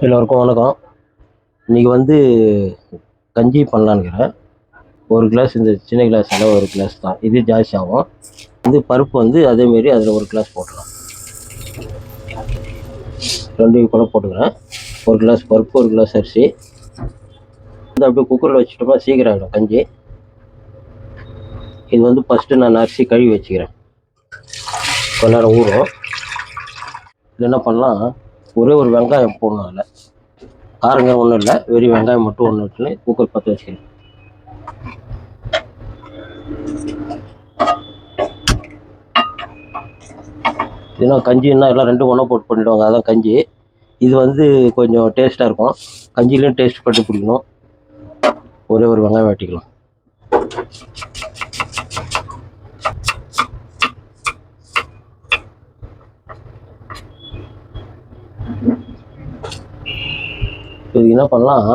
எல்லோருக்கும் வணக்கம். இன்றைக்கி கஞ்சி பண்ணலான்னுக்கிறேன். ஒரு கிளாஸ் இந்த சின்ன கிளாஸால் ஒரு கிளாஸ் தான், இது ஜாஸ்தி ஆகும். பருப்பு அதேமாரி அதில் ஒரு கிளாஸ் போட்டுடலாம். 2 கூட போட்டுக்கிறேன். ஒரு கிளாஸ் பருப்பு, ஒரு கிளாஸ் அரிசி. அப்படியே குக்கரில் வச்சுட்டோம்னா சீக்கிரம் ஆகிடும் கஞ்சி. இது ஃபஸ்ட்டு நான் அரிசி கழுவி வச்சுக்கிறேன். கொஞ்ச நேரம் ஊறும். இது என்ன பண்ணலாம், ஒரே ஒரு வெங்காயம் போடணும். அதில் காரங்க ஒன்றும் இல்லை, வெறும் வெங்காயம் மட்டும் ஒன்று வச்சுன்னு குக்கர் பற்ற வச்சுக்கிறேன். ஏன்னா கஞ்சின்னா எல்லாம் 2 ஒன்றா போட்டு பண்ணிவிடுவாங்க, அதான் கஞ்சி. இது கொஞ்சம் டேஸ்ட்டாக இருக்கும். கஞ்சிலையும் டேஸ்ட் பண்ணி பிடிக்கணும். ஒரே ஒரு வெங்காயம் வெட்டிக்கலாம். இதுக்கு என்ன பண்ணலாம்,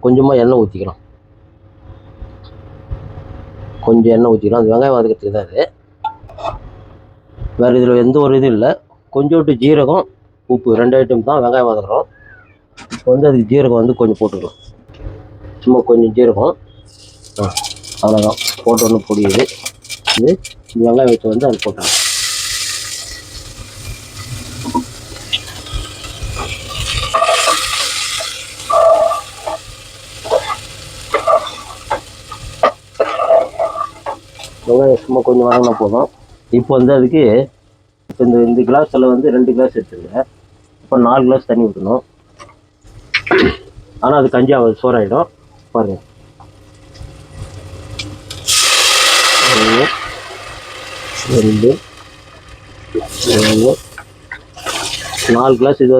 கொஞ்சமாக எண்ணெய் ஊற்றிக்கலாம். கொஞ்சம் எண்ணெய் ஊற்றிக்கலாம். அந்த வெங்காயம் வதக்கிறதுக்கு தான் அது. வேறு இதில் எந்த ஒரு இதுவும் இல்லை. கொஞ்சோண்டு ஜீரகம், உப்பு 2 ஐட்டம் தான் வெங்காயம் வதக்குறோம். இப்போ அதுக்கு ஜீரகம் கொஞ்சம் போட்டுக்கலாம். சும்மா கொஞ்சம் ஜீரகம், அவ்வளோதான். போட்டு ஒன்று பொடியுது. இது வெங்காயம் வச்சு அது போட்டாங்க. வெங்காயம் சும்மா கொஞ்சம் வதங்கினா போதும். இப்போ அதுக்கு இப்போ இந்த கிளாஸில் 2 கிளாஸ் எடுத்துருங்க. இப்போ 4 கிளாஸ் தண்ணி ஊற்றணும். ஆனால் அது கஞ்சி சோறாயிடும். பாருங்கள், 1 2 3 4 கிளாஸ். இது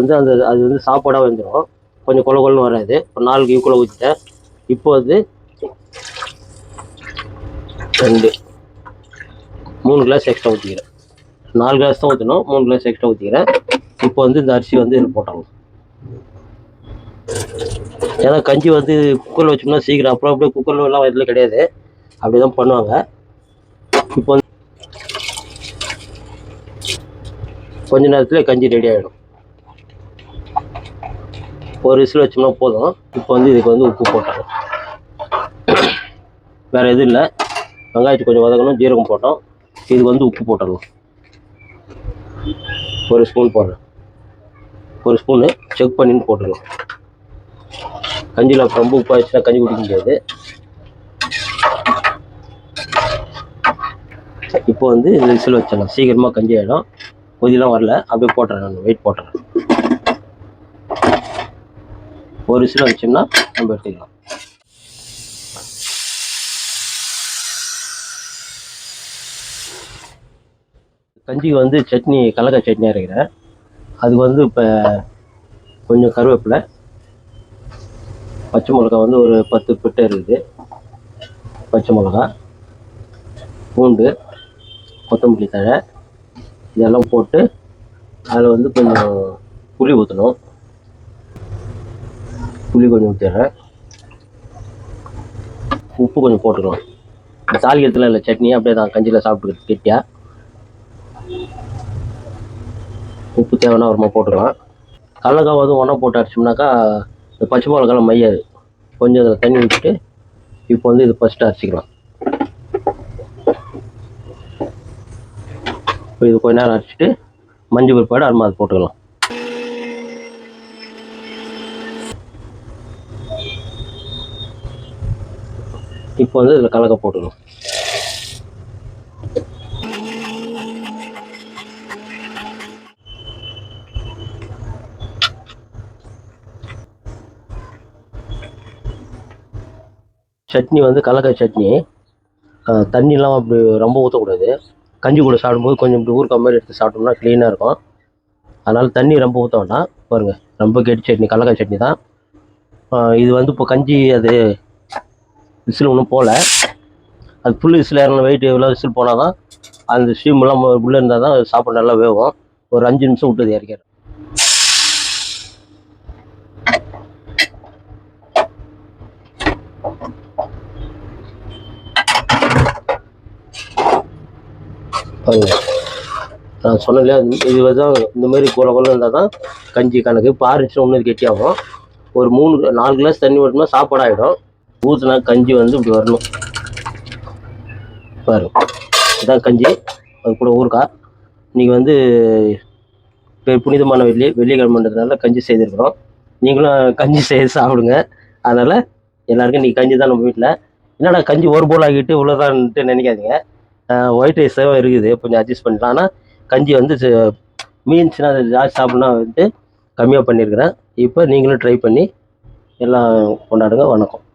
அது சாப்பாடாக வந்துடும். கொஞ்சம் கொல கொலன்னு வராது. இப்போ 4 ஈக்குவலாக ஊற்றிட்டேன். இப்போ 2 3 கிளாஸ் எக்ஸ்ட்ரா ஊற்றிக்கிறேன். 4 கிளாஸ் தான் ஊற்றணும், 3 கிளாஸ் எக்ஸ்ட்ரா ஊற்றிக்கிறேன். இப்போ இந்த அரிசி இதில் போட்டாங்க. ஏன்னா கஞ்சி குக்கரில் வச்சோம்னா சீக்கிரம், அப்புறம் அப்படியே குக்கரில் எல்லாம் இதில் கிடையாது, அப்படி தான் பண்ணுவாங்க. இப்போ கொஞ்ச நேரத்தில் கஞ்சி ரெடி ஆகிடும். ஒரு விசில் வச்சோம்னா போதும். இப்போ இதுக்கு உப்பு போட்டாங்க. வேறு எதுவும் இல்லை. வெங்காயத்துக்கு கொஞ்சம் வதக்கணும், ஜீரகம் போட்டோம். இதுக்கு உப்பு போட்டுடலாம். 1 ஸ்பூன் போடுறேன். 1 ஸ்பூனு செக் பண்ணின்னு போட்டுடலாம். கஞ்சியில் அப்புறம் ரொம்ப உப்பு ஆயிடுச்சுன்னா கஞ்சி குடிக்க முடியாது. இப்போ இந்த விசில் வச்சிடலாம். சீக்கிரமாக கஞ்சி ஆகிடும். கொதிலாம் வரல, அப்படியே போட்டுறேன். நான் வெயிட் போட்டுறேன். 1 விசில் வச்சோம்னா நம்ம எடுத்துக்கலாம். கஞ்சிக்கு சட்னி, கடலக்காய் சட்னி அரைக்கிறேன். அதுக்கு இப்போ கொஞ்சம் கருவேப்பிலை, பச்சை மிளகா ஒரு 10 பிட்டை இருக்குது. பச்சை மிளகா, பூண்டு, கொத்தமல்லி தழை இதெல்லாம் போட்டு அதில் கொஞ்சம் புளி ஊற்றணும். புளி கொஞ்சம் ஊற்றிடுறேன். உப்பு கொஞ்சம் போட்டுக்கலாம். தாளிக்கிறதுலாம் இல்லை, சட்னி அப்படியே தான் கஞ்சியில் சாப்பிட்டுக்கிறது கெட்டியாக. உப்பு தேவைன்னா வருமா போட்டுக்கலாம். கடலக்காய் ஒன்றா போட்டு அரைச்சோம்னாக்கா இந்த பச்சை மிளகாலாம் மையாது. கொஞ்சம் அதில் தண்ணி ஊற்றிட்டு இப்போ இது ஃபஸ்ட்டு அரைச்சிக்கலாம். இப்போ இது கொஞ்ச நேரம் அரைச்சிட்டு மஞ்சள் பிற்பாடு அருமா அது போட்டுக்கலாம். இப்போ இதில் கடலக்காய் போட்டுக்கலாம். சட்னி கடலக்காய் சட்னி. தண்ணிலாம் அப்படி ரொம்ப ஊற்றக்கூடாது. கஞ்சி கூட சாப்பிடும்போது கொஞ்சம் இப்படி ஊறுக்காய் மாதிரி எடுத்து சாப்பிட்டோம்னா க்ளீனாக இருக்கும். அதனால் தண்ணி ரொம்ப ஊற்ற வேண்டாம். பாருங்கள், ரொம்ப கெட்டி சட்னி, கடலக்காய் சட்னி தான். இது இப்போ கஞ்சி அது விசில் ஒன்றும் போகல. அது ஃபுல் விசில் இறங்கணும். வெயிட் எவ்வளோ விசில் போனால் தான் அந்த ஸ்டீம்லாம் உள்ளே இருந்தால் தான் சாப்பாடு நல்லா வேகும். ஒரு 5 நிமிஷம் விட்டு இறக்கிறேன். நான் சொன்னேன் இது தான் இந்த மாதிரி கொல கொல இருந்தால் தான் கஞ்சி கணக்கு. பாரிச்சு ஒன்று கெட்டியாகும். ஒரு 4 கிளாஸ் தண்ணி ஊற்றினா சாப்பாடு ஆகிடும். ஊற்றினா கஞ்சி வந்து இப்படி வரணும் பாருங்க. இதுதான் கஞ்சி, அது கூட ஊறுகாய். இன்றைக்கி வந்து புனிதமான வெள்ளிக்கிழமைன்றதுனால கஞ்சி செய்திருக்கிறோம். நீங்களும் கஞ்சி செய்து சாப்பிடுங்க. அதனால் எல்லாருக்கும் இன்றைக்கி கஞ்சி தான் நம்ம வீட்டில். என்னடா கஞ்சி ஒரு போல் ஆகிட்டு இவ்வளோதான்ட்டு நினைக்காதீங்க. ஒயிட் ரைஸாகவும் இருக்குது, கொஞ்சம் அட்ஜஸ்ட் பண்ணிக்கலாம். ஆனால் கஞ்சி வந்து மீன்ஸ்னால் அது ஜாஸ்தி சாப்பிட்னா வந்து கம்மியாக பண்ணியிருக்கிறேன். இப்போ நீங்களும் ட்ரை பண்ணி எல்லாம் கொண்டாடுங்க. வணக்கம்.